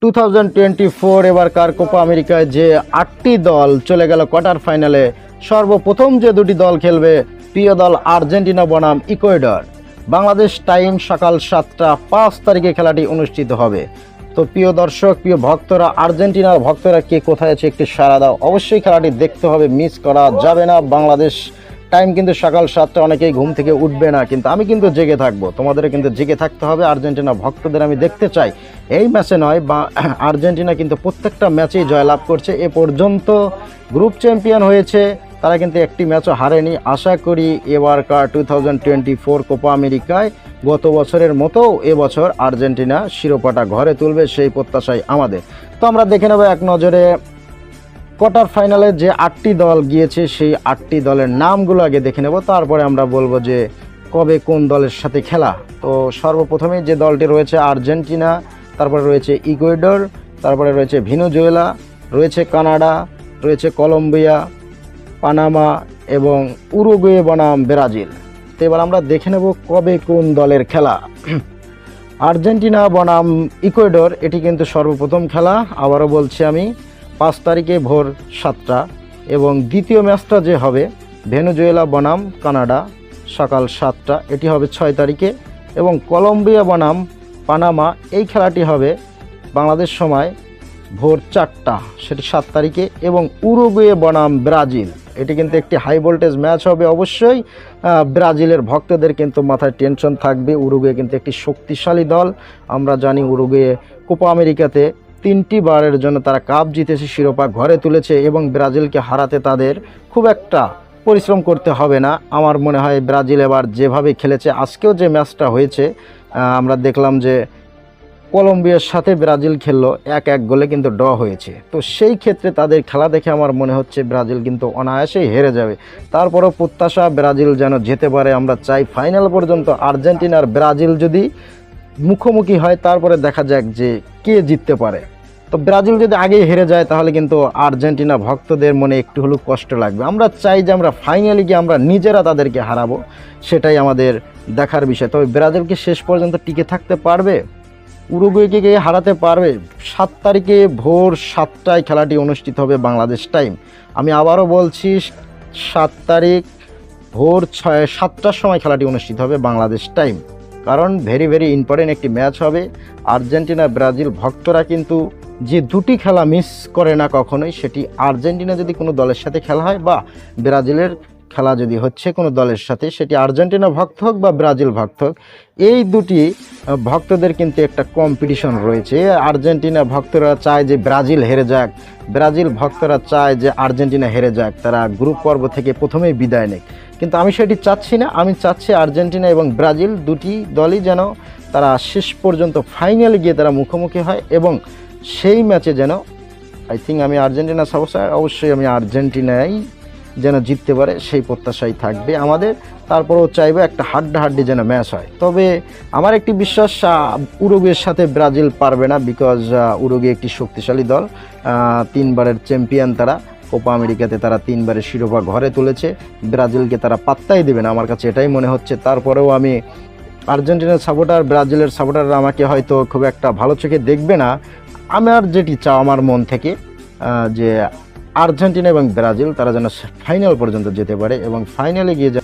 2024 এবারকার কোপা আমেরিকায় যে 8টি দল চলে গেল কোয়ার্টার ফাইনালে। সর্বপ্রথম যে দুটি দল খেলবে, প্রিয় দল আর্জেন্টিনা বনাম ইকুয়েডর। বাংলাদেশ টাইম সকাল 7টা, 5 তারিখে খেলাটি অনুষ্ঠিত হবে। তো প্রিয় দর্শক, প্রিয় ভক্তরা, আর্জেন্টিনার ভক্তরা কে কোথায় আছে একটু সাড়া দাও। অবশ্যই খেলাটি দেখতে হবে, মিস করা যাবে না। বাংলাদেশ টাইম কিন্তু সকাল 7টা, অনেকেই ঘুম থেকে উঠবে না, কিন্তু আমি কিন্তু জেগে থাকবো। তোমাদের কিন্তু জেগে থাকতে হবে। আর্জেন্টিনা ভক্তদের আমি দেখতে চাই। এই ম্যাচে নয়, বা আর্জেন্টিনা কিন্তু প্রত্যেকটা ম্যাচেই জয়লাভ করছে। এ পর্যন্ত গ্রুপ চ্যাম্পিয়ন হয়েছে, তারা কিন্তু একটি ম্যাচও হারেনি। আশা করি এবারকার 2024 কোপা আমেরিকায় গত বছরের মতো এবছর আর্জেন্টিনা শিরোপাটা ঘরে তুলবে, সেই প্রত্যাশাই আমাদের। তো আমরা দেখে নেব এক নজরে কোয়ার্টার ফাইনালে যে 8টি দল গিয়েছে, সেই 8টি দলের নামগুলো আগে দেখে নেব, তারপরে আমরা বলবো যে কবে কোন দলের সাথে খেলা। তো সর্বপ্রথমে যে দলটি রয়েছে আর্জেন্টিনা, তারপরে রয়েছে ইকুয়েডর, তারপরে রয়েছে ভেনেজুয়েলা, রয়েছে কানাডা, রয়েছে কলম্বিয়া, পানামা এবং উরুগুয়ে বনাম ব্রাজিল। তো এবার আমরা দেখে নেব কবে কোন দলের খেলা। আর্জেন্টিনা বনাম ইকুয়েডর, এটি কিন্তু সর্বপ্রথম খেলা। আবারও বলছি আমি, 5 তারিখে ভোর 7টা। এবং দ্বিতীয় ম্যাচটা যে হবে ভেনেজুয়েলা বনাম কানাডা সকাল 7টা, এটি হবে 6 তারিখে। এবং কলম্বিয়া বনাম পানামা, এই খেলাটি হবে বাংলাদেশ সময় ভোর 4টা, সেটি 7 তারিখে। এবং উরুগুয়ে বনাম ব্রাজিল, এটি কিন্তু একটি হাই ভোল্টেজ ম্যাচ হবে। অবশ্যই ব্রাজিলের ভক্তদের কিন্তু মাথায় টেনশন থাকবে। উরুগুয়ে কিন্তু একটি শক্তিশালী দল। আমরা জানি উরুগুয়ে কোপা আমেরিকাতে 3টি বারের জন্য তারা কাপ জিতেছে, শিরোপা ঘরে তুলেছে, এবং ব্রাজিলকে হারাতে তাদের খুব একটা পরিশ্রম করতে হবে না। আমার মনে হয় ব্রাজিল এবার যেভাবে খেলেছে, আজকেও যে ম্যাচটা হয়েছে আমরা দেখলাম যে কলম্বিয়ার সাথে ব্রাজিল খেললো, 1-1 গোলে কিন্তু ড্র হয়েছে। তো সেই ক্ষেত্রে তাদের খেলা দেখে আমার মনে হচ্ছে ব্রাজিল কিন্তু অনায়াসেই হেরে যাবে। তারপরও প্রত্যাশা ব্রাজিল যেন যেতে পারে। আমরা চাই ফাইনাল পর্যন্ত আর্জেন্টিনার ব্রাজিল যদি মুখোমুখি হয়, তারপরে দেখা যাক যে কে জিততে পারে। তো ব্রাজিল যদি আগেই হেরে যায়, তাহলে কিন্তু আর্জেন্টিনা ভক্তদের মনে একটু হলেও কষ্ট লাগবে। আমরা চাই যে আমরা ফাইনালে গিয়ে আমরা নিজেরা তাদেরকে হারাবো, সেটাই আমাদের দেখার বিষয়। তবে ব্রাজিল কি শেষ পর্যন্ত টিকে থাকতে পারবে? উরুগুয়েকে গিয়ে হারাতে পারবে? 7 তারিখে ভোর 7টায় খেলাটি অনুষ্ঠিত হবে বাংলাদেশ টাইম। আমি আবারও বলছি, 7 তারিখ ভোর 7টার সময় খেলাটি অনুষ্ঠিত হবে বাংলাদেশ টাইম। কারণ ভেরি ভেরি ইম্পর্টেন্ট একটি ম্যাচ হবে। আর্জেন্টিনা ব্রাজিল ভক্তরা কিন্তু যে দুটি খেলা মিস করে না কখনোই, সেটি আর্জেন্টিনা যদি কোনো দলের সাথে খেলা হয়, বা ব্রাজিলের খেলা যদি হচ্ছে কোনো দলের সাথে, সেটি আর্জেন্টিনা ভক্ত হোক বা ব্রাজিল ভক্ত হোক, এই দুটি ভক্তদের কিন্তু একটা কম্পিটিশন রয়েছে। আর্জেন্টিনা ভক্তরা চায় যে ব্রাজিল হেরে যাক, ব্রাজিল ভক্তরা চায় যে আর্জেন্টিনা হেরে যাক, তারা গ্রুপ পর্ব থেকে প্রথমেই বিদায় নেয়। কিন্তু আমি সেটি চাচ্ছি না। আমি চাচ্ছি আর্জেন্টিনা এবং ব্রাজিল দুটি দলই যেন তারা শেষ পর্যন্ত ফাইনালে গিয়ে তারা মুখোমুখি হয়, এবং সেই ম্যাচে যেন আমি আর্জেন্টিনা সাপোর্টার, অবশ্যই আমি আর্জেন্টিনাই যেন জিততে পারে, সেই প্রত্যাশাই থাকবে আমাদের। তারপরেও চাইবো একটা হাড্ডাহাড্ডি যেন ম্যাচ হয়। তবে আমার একটি বিশ্বাস, উরুগুয়ের সাথে ব্রাজিল পারবে না, বিকজ উরুগুয়ে একটি শক্তিশালী দল। 3 বারের চ্যাম্পিয়ন তারা, কোপা আমেরিকাতে তারা 3 বারের শিরোপা ঘরে তুলেছে। ব্রাজিলকে তারা পাত্তাই দেবে না, আমার কাছে এটাই মনে হচ্ছে। তারপরেও আমি আর্জেন্টিনার সাপোর্টার, ব্রাজিলের সাপোর্টাররা আমাকে হয়তো খুব একটা ভালো চোখে দেখবে না। আমার যেটি চাও আমার মন থেকে, যে আর্জেন্টিনা এবং ব্রাজিল তারা যেন ফাইনাল পর্যন্ত যেতে পারে, এবং ফাইনালে গিয়ে